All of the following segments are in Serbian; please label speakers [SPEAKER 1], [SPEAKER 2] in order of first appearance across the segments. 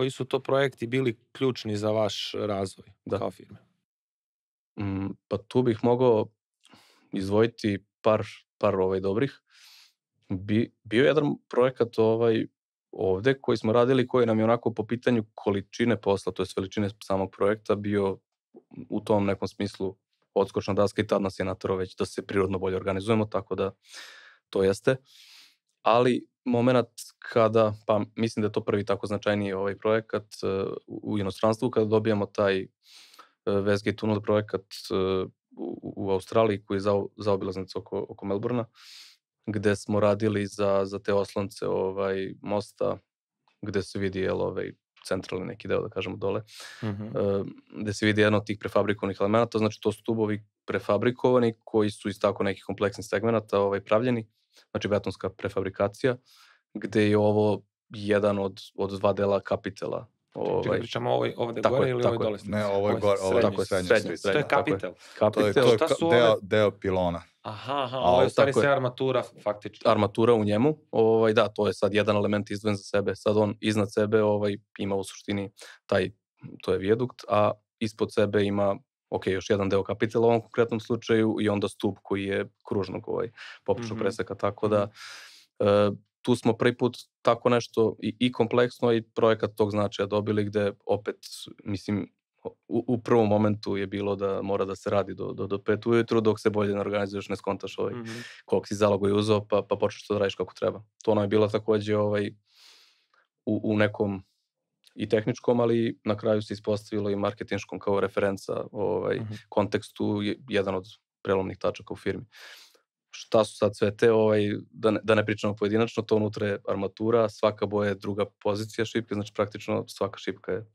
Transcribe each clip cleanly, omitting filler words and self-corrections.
[SPEAKER 1] koji su to projekti bili ključni za vaš razvoj kao firme?
[SPEAKER 2] Pa tu bih mogao izdvojiti par dobrih. Bio je jedan projekat ovde koji smo radili, koji nam je onako po pitanju količine posla, to je veličine samog projekta, bio u tom nekom smislu odskočna daska i tad nas je naterao već da se prirodno bolje organizujemo, tako da to jeste. Ali moment kada, pa mislim da je to prvi tako značajniji projekat u inostranstvu, kada dobijamo taj Westgate Tunnel projekat u Australiji koji je zaobilaznica oko Melbourna, gde smo radili za te oslonce mosta, gde se vidi centralni neki deo, da kažemo, dole, gde se vidi jedno od tih prefabrikovanih elemenata, znači to su stubovi prefabrikovani koji su iz tako nekih kompleksnih segmenata pravljeni, znači betonska prefabrikacija, gde je ovo jedan od dva dela kapitela.
[SPEAKER 1] Čekaj, pričamo ovde gore ili ovoj dole?
[SPEAKER 3] Ne, ovo je gore, ovo je srednje.
[SPEAKER 1] To je kapitel.
[SPEAKER 3] To je deo pilona.
[SPEAKER 1] Aha, ovo je u stvari se armatura faktički.
[SPEAKER 2] Armatura u njemu, da, to je sad jedan element izdvojen za sebe. Sad on iznad sebe ima u suštini to je vijadukt, a ispod sebe ima još jedan deo kapitela u ovom konkretnom slučaju i onda stup koji je kružnog poprečnog preseka, tako da tu smo prvi put tako nešto i kompleksno i projekat tog značaja dobili, gde opet, mislim, u prvom momentu je bilo da mora da se radi do 5 ujutru, dok se bolje ne organizuješ, ne skontaš koliko si zaloga je uzeo, pa počneš to da radiš kako treba. To nam je bilo takođe u nekom i tehničkom, ali na kraju se ispostavilo i marketinškom kao referenca kontekstu, jedan od prelomnih tačaka u firmi. Šta su sad sve te, da ne pričamo pojedinačno, to unutra je armatura, svaka boja je druga pozicija šipke, znači praktično svaka šipka je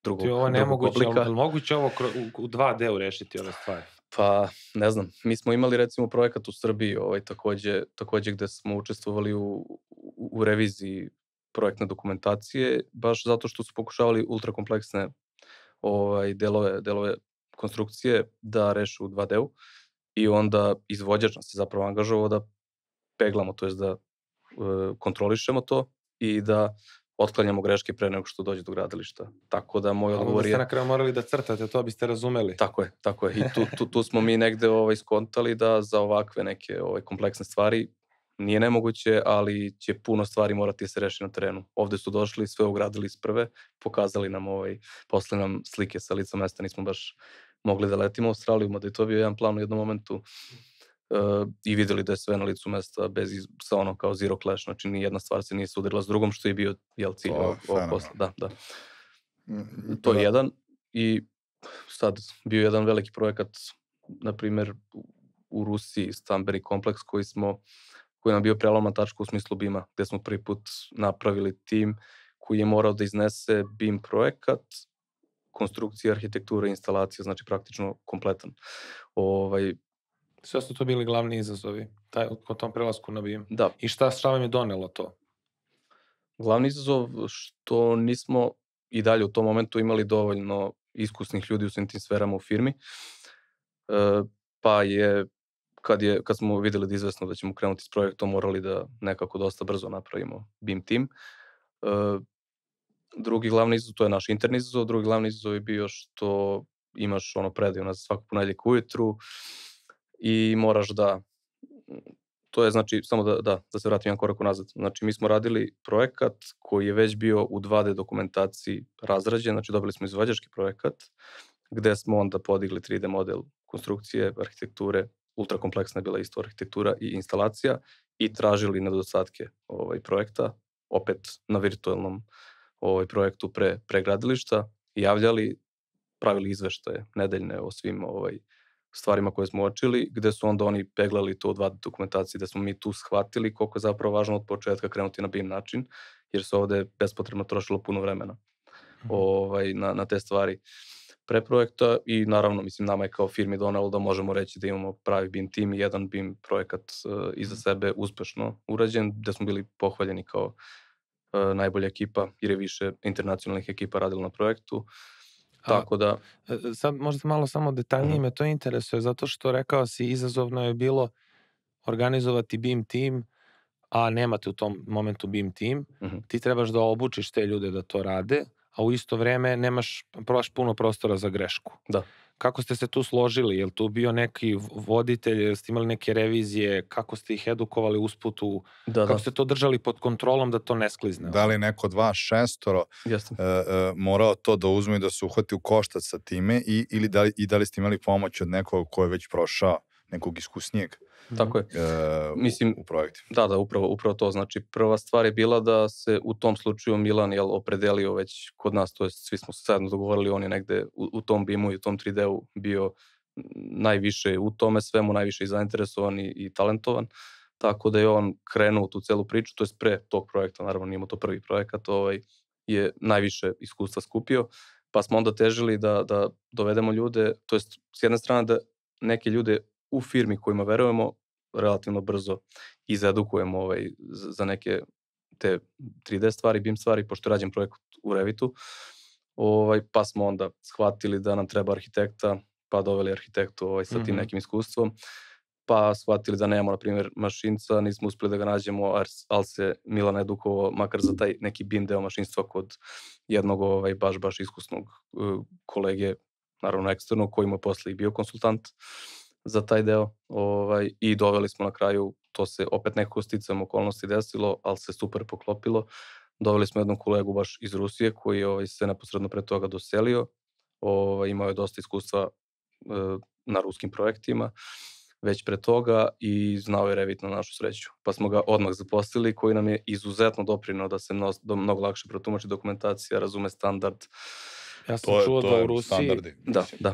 [SPEAKER 2] drugog oblika.
[SPEAKER 1] Ovo je nemoguće, ali moguće ovo u 2D rešiti ove stvari?
[SPEAKER 2] Pa, ne znam, mi smo imali recimo projekat u Srbiji, takođe gde smo učestvovali u reviziji projektne dokumentacije, baš zato što su pokušavali ultrakompleksne delove konstrukcije da reše u 2D-u. I onda izvođač nas je zapravo angažovao da peglamo, to je da kontrolišemo to i da otklanjamo greške pre nego što dođe do gradilišta. Tako da moj odgovor je...
[SPEAKER 1] Ali ste na kraju morali da crtate, to biste razumeli.
[SPEAKER 2] Tako je. I tu smo mi negde skontali da za ovakve neke kompleksne stvari nije nemoguće, ali će puno stvari morati da se reši na terenu. Ovde su došli, sve ugradili iz prve, pokazali nam posle nam slike sa lica mesta, nismo baš mogli da letimo u Australiju, mada je to bio jedan plan u jednom momentu i videli da je sve na licu mesta sa ono kao zero clash, znači nijedna stvar se nije sudarila s drugom, što je bio cilj ovog posla. Da. To je jedan i sad bio jedan veliki projekat, na primer u Rusiji, stambeni kompleks koji nam bio prelomna tačka u smislu BIM-a, gde smo prvi put napravili tim koji je morao da iznese BIM projekat, konstrukcija, arhitektura i instalacija, znači praktično kompletan.
[SPEAKER 1] Sve su to bili glavni izazovi u tom prelasku na BIM.
[SPEAKER 2] Da.
[SPEAKER 1] I šta vam je donelo to?
[SPEAKER 2] Glavni izazov što nismo i dalje u tom momentu imali dovoljno iskusnih ljudi u svim tim sferama u firmi, pa je kad smo videli da je izvesno da ćemo krenuti s projektom, morali da nekako dosta brzo napravimo BIM tim. Drugi glavni izazov, to je naš interni izazov, drugi glavni izazov je bio što imaš predaju na svaku ponedjeljak ujutru i moraš to je znači, samo da se vratim jedan korak unazad, znači mi smo radili projekat koji je već bio u 2D dokumentaciji razrađen, znači dobili smo izvođački projekat, gde smo onda podigli 3D model konstrukcije, arhitekture, ultrakompleksna je bila isto arhitektura i instalacija i tražili nedostatke projekta, opet na virtualnom projektu pre gradilišta, javljali, pravili izveštaje nedeljne o svim stvarima koje smo očili, gde su onda oni peglali to u 2D dokumentaciji, da smo mi tu shvatili koliko je zapravo važno od početka krenuti na BIM način, jer se ovde bespotrebno trošilo puno vremena na te stvari pre projekta i naravno, mislim, nama je kao firmi donelo da možemo reći da imamo pravi BIM tim i jedan BIM projekat iza sebe uspešno urađen, gde smo bili pohvaljeni kao najbolja ekipa, jer je više internacionalnih ekipa radilo na projektu. Tako da...
[SPEAKER 1] Sad možda malo samo detaljnije me to interesuje, zato što rekao si izazovno je bilo organizovati BIM tim, a nemate u tom momentu BIM tim. Ti trebaš da obučiš te ljude da to rade, a u isto vreme nemaš baš puno prostora za grešku.
[SPEAKER 2] Da.
[SPEAKER 1] Kako ste se tu složili? Je li tu bio neki voditelj, jel ste imali neke revizije, kako ste ih edukovali usputu, kako ste to držali pod kontrolom da to ne sklizne?
[SPEAKER 3] Da li neko od vas šestoro morao to da uzme i da se uhvati u koštac sa time i da li ste imali pomoć od nekog ko je već prošao, nekog iskusnijeg?
[SPEAKER 2] Tako je. Mislim,
[SPEAKER 3] u projektima.
[SPEAKER 2] Da, upravo to. Znači, prva stvar je bila da se u tom slučaju Milan opredelio već kod nas, to je svi smo se zajedno dogovorili, on je negde u tom BIM-u i u tom 3D-u bio najviše u tome svemu, najviše i zainteresovan i talentovan, tako da je on krenuo u tu celu priču, to je pre tog projekta, naravno nije to prvi projekat, je najviše iskustva skupio, pa smo onda težili da dovedemo ljude, to je s jedne strane da neke ljude u firmi kojima verujemo relativno brzo izedukujemo za neke te 3D stvari, BIM stvari, pošto je rađen projekt u Revitu, pa smo onda shvatili da nam treba arhitekta, pa doveli arhitektu sa tim nekim iskustvom, pa shvatili da nemamo, na primjer, mašinca, nismo uspeli da ga nađemo, ali se Milan edukovao makar za taj neki BIM deo mašinstva kod jednog baš iskusnog kolege, naravno eksternog, koji mu je posle i bio konsultant za taj deo i doveli smo na kraju, to se opet nekako sticajem okolnosti desilo, ali se super poklopilo. Doveli smo jednog kolegu baš iz Rusije koji se neposredno pre toga doselio, imao je dosta iskustva na ruskim projektima već pre toga i znao je Revit na našu sreću. Pa smo ga odmah zaposlili, koji nam je izuzetno doprinao da se mnogo lakše protumači dokumentacija, razume standard.
[SPEAKER 1] Ja sam čuo da u Rusiji,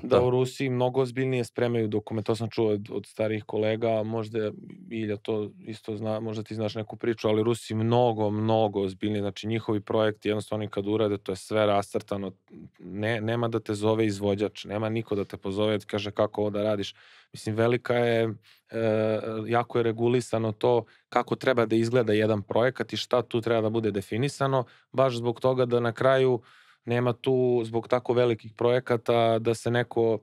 [SPEAKER 2] da
[SPEAKER 1] u Rusiji mnogo ozbiljnije spremaju dokument, to sam čuo od starijih kolega, možda Ilja to isto zna, možda ti znaš neku priču, ali Rusi mnogo ozbiljnije, znači njihovi projekti jednostavno kad urade, to je sve rascrtano, nema da te zove izvođač, nema niko da te pozove, da kaže kako ovo da radiš. Mislim, velika je, jako je regulisano to kako treba da izgleda jedan projekat i šta tu treba da bude definisano, baš zbog toga da na kraju nema tu, zbog tako velikih projekata, da se neko,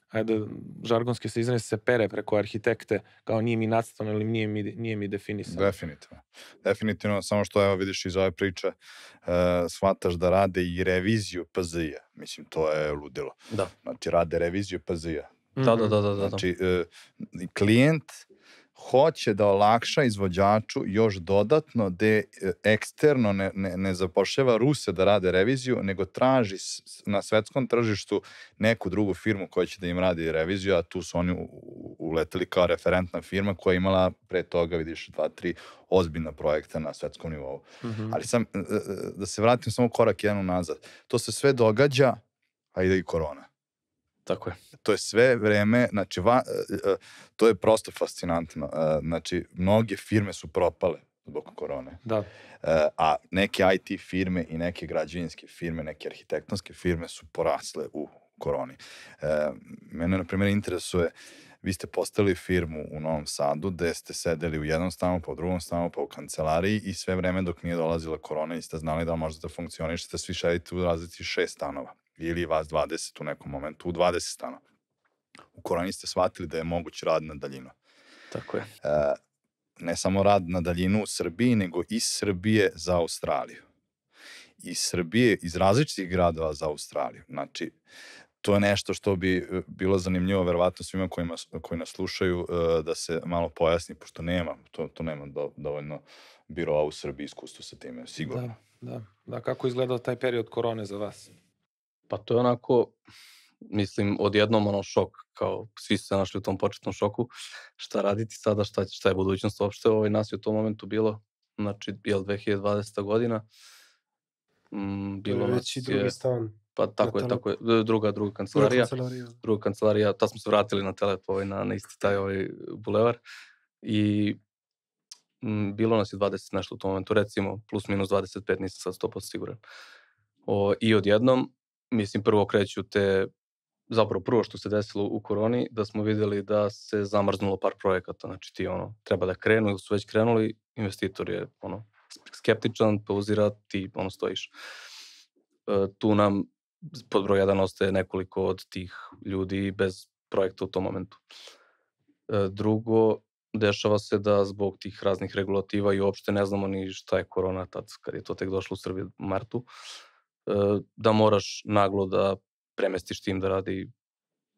[SPEAKER 1] ajde, žargonski se izrazi, se pere preko arhitekte, kao nije mi nacrtano ili nije mi definisano.
[SPEAKER 3] Definitivno, samo što evo vidiš iz ove priče, shvataš da rade i reviziju PZI-a. Mislim, to je ludilo.
[SPEAKER 2] Da.
[SPEAKER 3] Znači, rade reviziju PZI-a.
[SPEAKER 2] Da.
[SPEAKER 3] Znači, klijent hoće da olakša izvođaču još dodatno da eksterno ne zapošljava Ruse da rade reviziju, nego traži na svetskom tržištu neku drugu firmu koja će da im radi reviziju, a tu su oni uleteli kao referentna firma koja je imala pre toga, vidiš, 2-3 ozbiljna projekta na svetskom nivou. Ali sam, da se vratim samo korak jedan nazad, to se sve događa, a ide i korona.
[SPEAKER 2] Tako je.
[SPEAKER 3] To je sve vreme, znači, to je prosto fascinantno. Znači, mnoge firme su propale zbog korone.
[SPEAKER 1] Da.
[SPEAKER 3] A neke IT firme i neke građevinske firme, neke arhitektonske firme su porasle u koroni. Mene, na primjer, interesuje, vi ste postavili firmu u Novom Sadu gde ste sedeli u jednom stanu, pa u drugom stanu, pa u kancelariji i sve vreme dok nije dolazila korona i ste znali da možete da funkcionišete, svi šedite u razlici 6 stanova. Ili vas 20 u nekom momentu, u 20 stanova. U koroni ste shvatili da je moguć rad na daljinu.
[SPEAKER 2] Tako je.
[SPEAKER 3] Ne samo rad na daljinu u Srbiji, nego iz Srbije za Australiju. Iz Srbije, iz različitih gradova za Australiju. Znači, to je nešto što bi bilo zanimljivo, verovatno svima koji nas slušaju, da se malo pojasni, pošto nema dovoljno biroa u Srbiji iskustvo sa time, sigurno.
[SPEAKER 1] Da, kako izgledao taj period korone za vas?
[SPEAKER 2] Pa to je onako, mislim, odjednom šok, kao svi su se našli u tom početnom šoku, šta raditi sada, šta je budućnost uopšte, nas je u tom momentu bilo, znači, 2020. godina, bilo nas je...
[SPEAKER 4] drugi stan.
[SPEAKER 2] Pa tako je, druga kancelarija. Druga kancelarija, tad smo se vratili na Telep, na isti taj bulevar i bilo nas je 20 nešto u tom momentu, recimo plus minus 25, nisam sad 100% siguran. I odjednom, mislim, prvo kreću zapravo prvo što se desilo u koroni, da smo vidjeli da se zamrznulo par projekata, znači ti treba da krenu ili su već krenuli, investitor je skeptičan, pauzira, ti stojiš. Tu nam pod broj 1 ostaje nekoliko od tih ljudi bez projekta u tom momentu. Drugo, dešava se da zbog tih raznih regulativa i uopšte ne znamo ni šta je korona tad, kad je to tek došlo u Srbiji u martu, da moraš naglo da premestiš tim da radi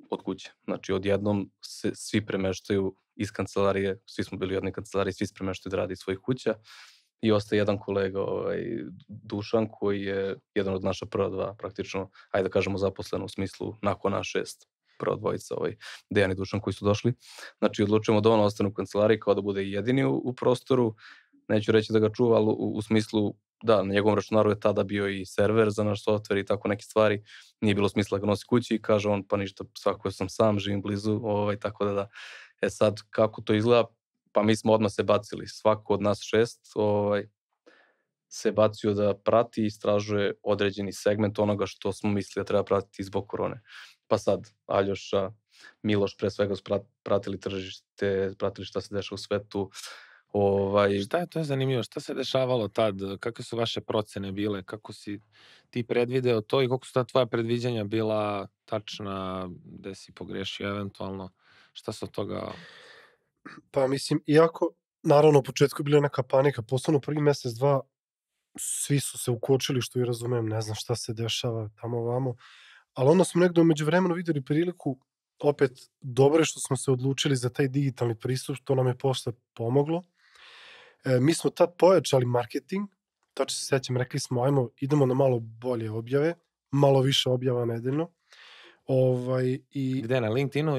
[SPEAKER 2] od kuće. Znači, odjednom se svi premeštaju iz kancelarije, svi smo bili u jednoj kancelariji, svi se premeštaju da radi iz svojih kuća i ostaje jedan kolega, Dušan, koji je jedan od naša prva dva, praktično, ajde da kažemo zaposleno u smislu nakon nas 6, prva dvojica, Dejan i Dušan koji su došli. Znači, odlučujemo da on ostane u kancelariji kao da bude jedini u prostoru. Neću reći da ga čuva, ali u smislu da, na njegovom računaru je tada bio i server za naš softver i tako neke stvari. Nije bilo smisla da ga nosi kući i kaže on, pa ništa, svako sam sam, živim blizu, tako da. Sad, kako to izgleda? Pa mi smo odmah se bacili. Svako od nas 6 se bacio da prati i istražuje određeni segment onoga što smo mislili da treba pratiti zbog korone. Pa sad, Aljoša, Miloš, pre svega su pratili tržište, pratili šta se dešava u svetu.
[SPEAKER 1] Šta je to zanimljivo? Šta se dešavalo tad? Kakve su vaše procene bile? Kako si ti predvideo to i kako su ta tvoja predviđanja bila tačna? Gde si pogrešio eventualno? Šta se od toga...
[SPEAKER 4] Pa mislim, iako, naravno, u početku je bila neka panika, posebno prvi mesec, dva, svi su se ukočili, što i razumem, ne znam šta se dešava tamo ovamo, ali onda smo negde umeđu vremenu videli priliku, opet, dobro je što smo se odlučili za taj digitalni pristup, što nam je posle pomoglo. Mi smo tad pojačali marketing, tačno se sećam, rekli smo, ajmo, idemo na malo bolje objave, malo više objava nedeljno.
[SPEAKER 1] Gde, na LinkedInu?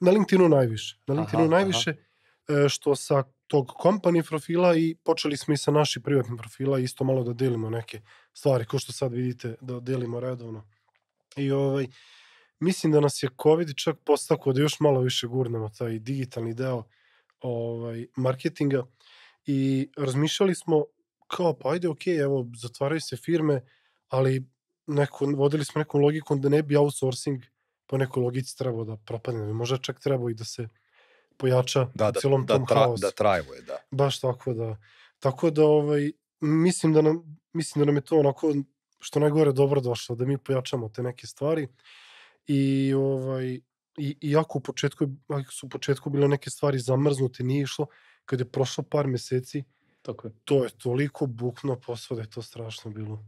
[SPEAKER 4] Na LinkedInu najviše. Na LinkedInu najviše, što sa tog company profila i počeli smo i sa naših privatnih profila isto malo da delimo neke stvari, kao što sad vidite, da delimo redovno. I mislim da nas je COVID čak postakao da još malo više gurnemo taj digitalni deo marketinga i razmišljali smo kao, pa ajde, okej, evo, zatvaraju se firme, ali vodili smo nekom logikom da ne bi outsourcing po nekoj logici trebao da propadne. Možda čak trebao i da se pojača u celom tom haosu.
[SPEAKER 3] Da trajuje, da.
[SPEAKER 4] Baš tako, da. Tako da, mislim da nam je to onako, što najgore, dobro došlo, da mi pojačamo te neke stvari. I iako su u početku bile neke stvari zamrznute, nije išlo, kad je prošlo par meseci, to je toliko bukno posao da je to strašno bilo.